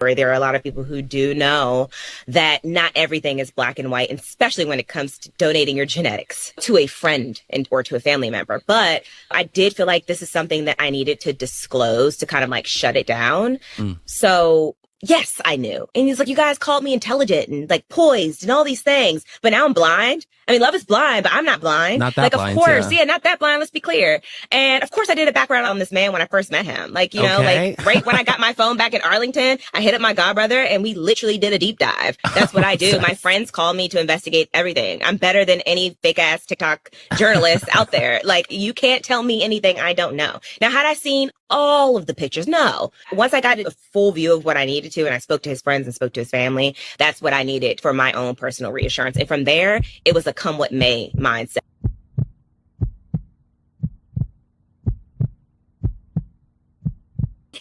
There are a lot of people who do know that not everything is black and white, and especially when it comes to donating your genetics to a friend or to a family member. But I did feel like this is something that I needed to disclose to kind of like shut it down. So yes, I knew. And he's like, you guys called me intelligent and like poised and all these things, but now I'm blind. I mean, love is blind, but I'm not blind. Not that like, blind, of course, yeah. not that blind. Let's be clear. And of course, I did a background on this man when I first met him. Like, you know, Okay. like right when I got my phone back in Arlington, I hit up my godbrother and we literally did a deep dive. That's what I do. My friends call me to investigate everything. I'm better than any fake ass TikTok journalist out there. Like, you can't tell me anything I don't know. Now, had I seen all of the pictures? No. Once I got a full view of what I needed to, and I spoke to his friends and spoke to his family, that's what I needed for my own personal reassurance. And from there, it was a come what may mindset.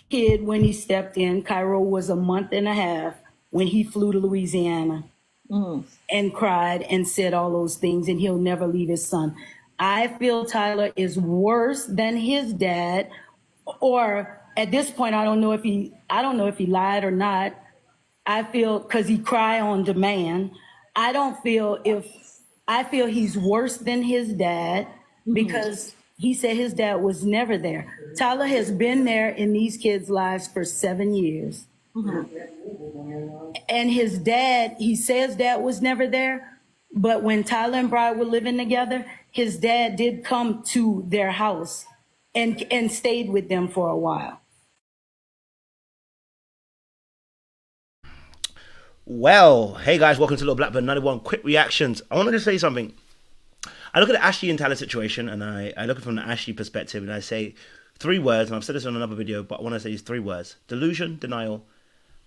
Kid, when he stepped in, Cairo was a month and a half when he flew to Louisiana and cried and said all those things, and he'll never leave his son. I feel Tyler is worse than his dad, or at this point, I don't know if he lied or not. I feel, because he cry on demand, I feel he's worse than his dad because he said his dad was never there. Tyler has been there in these kids' lives for 7 years. And his dad, he says dad was never there, but when Tyler and Bride were living together, his dad did come to their house and stayed with them for a while. Well, hey guys, welcome to Little Blackbird 91 Quick Reactions. I wanted to say something. I look at the Ashley and Tyler situation, and I look at it from the Ashley perspective, and I say 3 words, and I've said this on another video, but I want to say these 3 words: delusion, denial,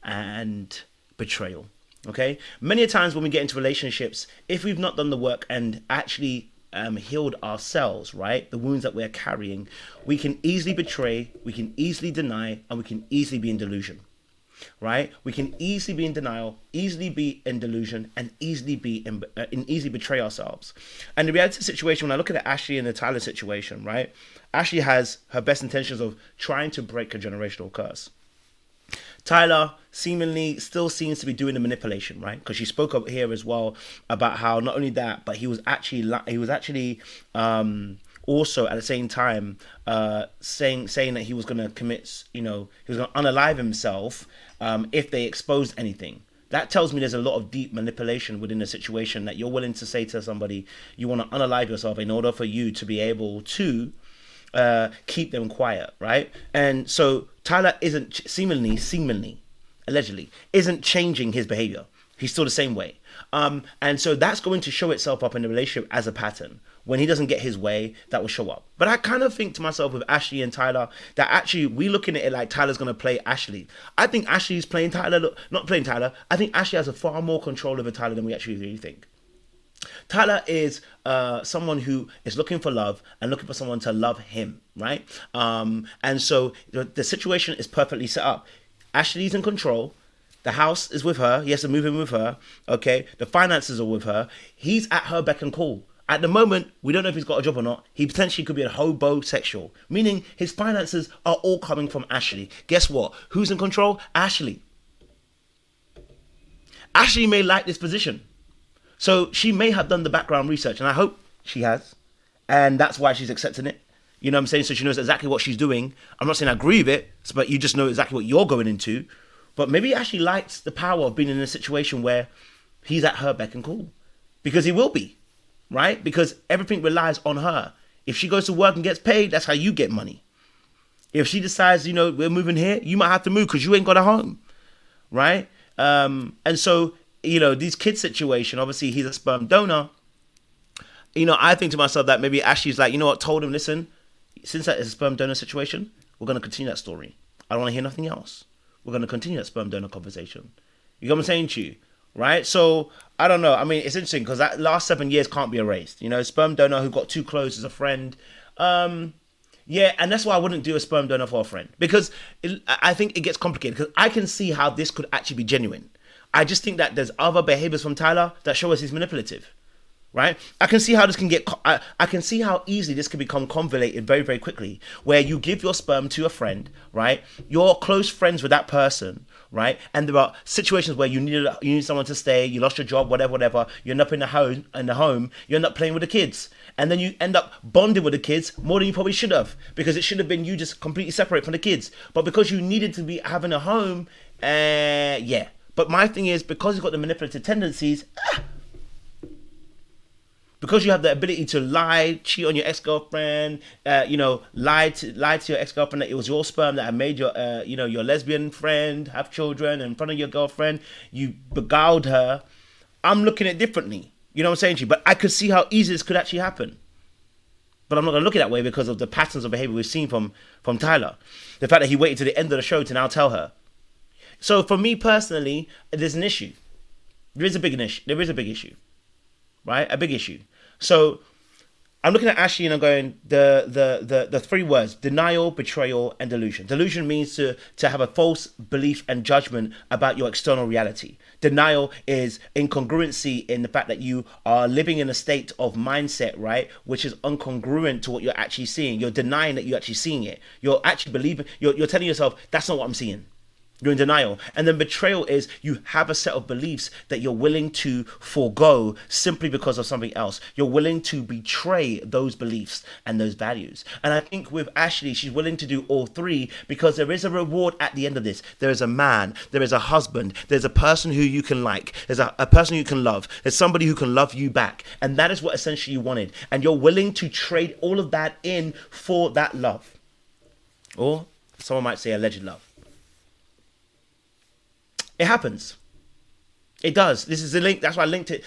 and betrayal. Okay? Many a times when we get into relationships, if we've not done the work and actually healed ourselves, right, the wounds that we're carrying, we can easily betray, we can easily deny, and we can easily be in delusion. Right, we can easily be in denial, easily be in delusion, and easily betray ourselves. And the reality situation, when I look at the Ashley and the Tyler situation, right, Ashley has her best intentions of trying to break a generational curse. Tyler seemingly still seems to be doing the manipulation, right? Because she spoke up here as well about how not only that, but he was actually also at the same time saying that he was going to commit, he was going to unalive himself if they exposed anything. That tells me there's a lot of deep manipulation within the situation, that you're willing to say to somebody you want to unalive yourself in order for you to be able to keep them quiet, right? And so Tyler isn't seemingly, allegedly, isn't changing his behavior. He's still the same way. And so that's going to show itself up in the relationship as a pattern. When he doesn't get his way, that will show up. But I kind of think to myself with Ashley and Tyler that actually we looking at it like Tyler's going to play Ashley. I think Ashley's playing Tyler, not playing Tyler. I think Ashley has a far more control over Tyler than we actually really think. Tyler is someone who is looking for love and looking for someone to love him, right? And so the situation is perfectly set up. Ashley's in control. The house is with her. He has to move in with her. Okay. The finances are with her. He's at her beck and call. At the moment, we don't know if he's got a job or not. He potentially could be a hobosexual, meaning his finances are all coming from Ashley. Guess what? Who's in control? Ashley. Ashley may like this position. So she may have done the background research, and I hope she has. And that's why she's accepting it. You know what I'm saying? So she knows exactly what she's doing. I'm not saying I agree with it, but you just know exactly what you're going into. But maybe Ashley likes the power of being in a situation where he's at her beck and call. Because he will be, right? Because everything relies on her. If she goes to work and gets paid, that's how you get money. If she decides, we're moving here, you might have to move because you ain't got a home, right? And so, these kids situation, obviously he's a sperm donor. I think to myself that maybe Ashley's like, told him, listen, since that is a sperm donor situation, we're going to continue that story. I don't want to hear nothing else. We're going to continue that sperm donor conversation. You know what I'm saying to you? Right? So, I don't know. I mean, it's interesting because that last 7 years can't be erased. Sperm donor who got too close as a friend. Yeah, and that's why I wouldn't do a sperm donor for a friend. Because I think it gets complicated. Because I can see how this could actually be genuine. I just think that there's other behaviors from Tyler that show us he's manipulative. right? I can see how this can get. I can see how easily this can become convoluted very, very quickly. Where you give your sperm to a friend, right? You're close friends with that person, right? And there are situations where you need someone to stay. You lost your job, whatever. You end up in the home. You end up playing with the kids, and then you end up bonding with the kids more than you probably should have, because it should have been you just completely separate from the kids. But because you needed to be having a home, yeah. But my thing is, because you've got the manipulative tendencies. Because you have the ability to lie, cheat on your ex-girlfriend, lie to your ex-girlfriend that it was your sperm that had made your, your lesbian friend have children in front of your girlfriend. You beguiled her. I'm looking at it differently. You know what I'm saying to you? But I could see how easy this could actually happen. But I'm not going to look at it that way because of the patterns of behavior we've seen from Tyler. The fact that he waited to the end of the show to now tell her. So for me personally, there's an issue. There is a big issue. Right? A big issue. So I'm looking at Ashley and I'm going, the three words: denial, betrayal, and delusion. Delusion means to have a false belief and judgment about your external reality. Denial is incongruency in the fact that you are living in a state of mindset, right, which is incongruent to what you're actually seeing. You're denying that you're actually seeing it. You're actually believing, you're telling yourself, that's not what I'm seeing. You're in denial. And then betrayal is you have a set of beliefs that you're willing to forego simply because of something else. You're willing to betray those beliefs and those values. And I think with Ashley, she's willing to do all three because there is a reward at the end of this. There is a man, there is a husband, there's a person who you can like, there's a person you can love, there's somebody who can love you back. And that is what essentially you wanted. And you're willing to trade all of that in for that love. Or someone might say alleged love. It happens. It does. This is the link. That's why I linked it.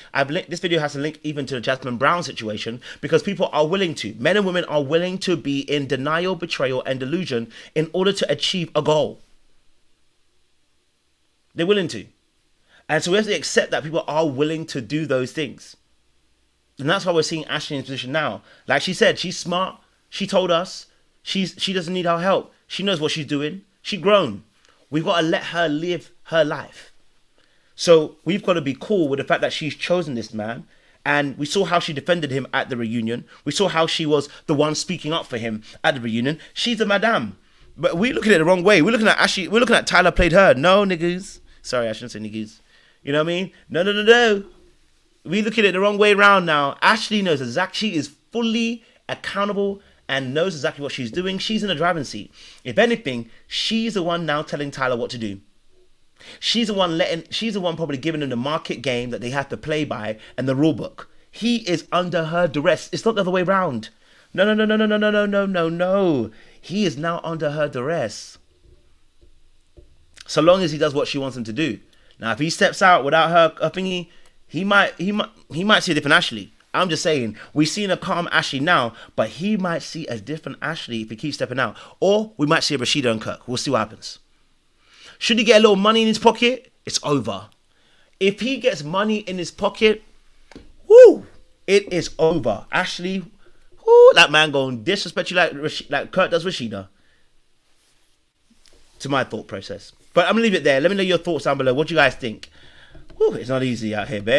This video has a link even to the Jasmine Brown situation because people are willing to. Men and women are willing to be in denial, betrayal, and delusion in order to achieve a goal. They're willing to. And so we have to accept that people are willing to do those things. And that's why we're seeing Ashley in this position now. Like she said, she's smart. She told us she doesn't need our help. She knows what she's doing. She's grown. We've got to let her live her life. So we've got to be cool with the fact that she's chosen this man. And we saw how she defended him at the reunion. We saw how she was the one speaking up for him at the reunion. She's a madame. But we're looking at it the wrong way. We're looking at Ashley. We're looking at Tyler played her. No, niggas. Sorry, I shouldn't say niggas. You know what I mean? No. We're looking at it the wrong way around now. Ashley knows exactly. She is fully accountable and knows exactly what she's doing. She's in the driving seat. If anything, she's the one now telling Tyler what to do. She's the one probably giving him the market game that they have to play by and the rule book. He is under her duress. It's not the other way around. No. He is now under her duress. So long as he does what she wants him to do. Now, if he steps out without her thingy, he might see a different Ashley. I'm just saying, we've seen a calm Ashley now, but he might see a different Ashley if he keeps stepping out. Or we might see a Rashida and Kirk. We'll see what happens. Should he get a little money in his pocket? It's over. If he gets money in his pocket, whoo, it is over. Ashley, whoo, that man going disrespect you like Kirk does Rashida. To my thought process. But I'm going to leave it there. Let me know your thoughts down below. What do you guys think? Whew, it's not easy out here, babe.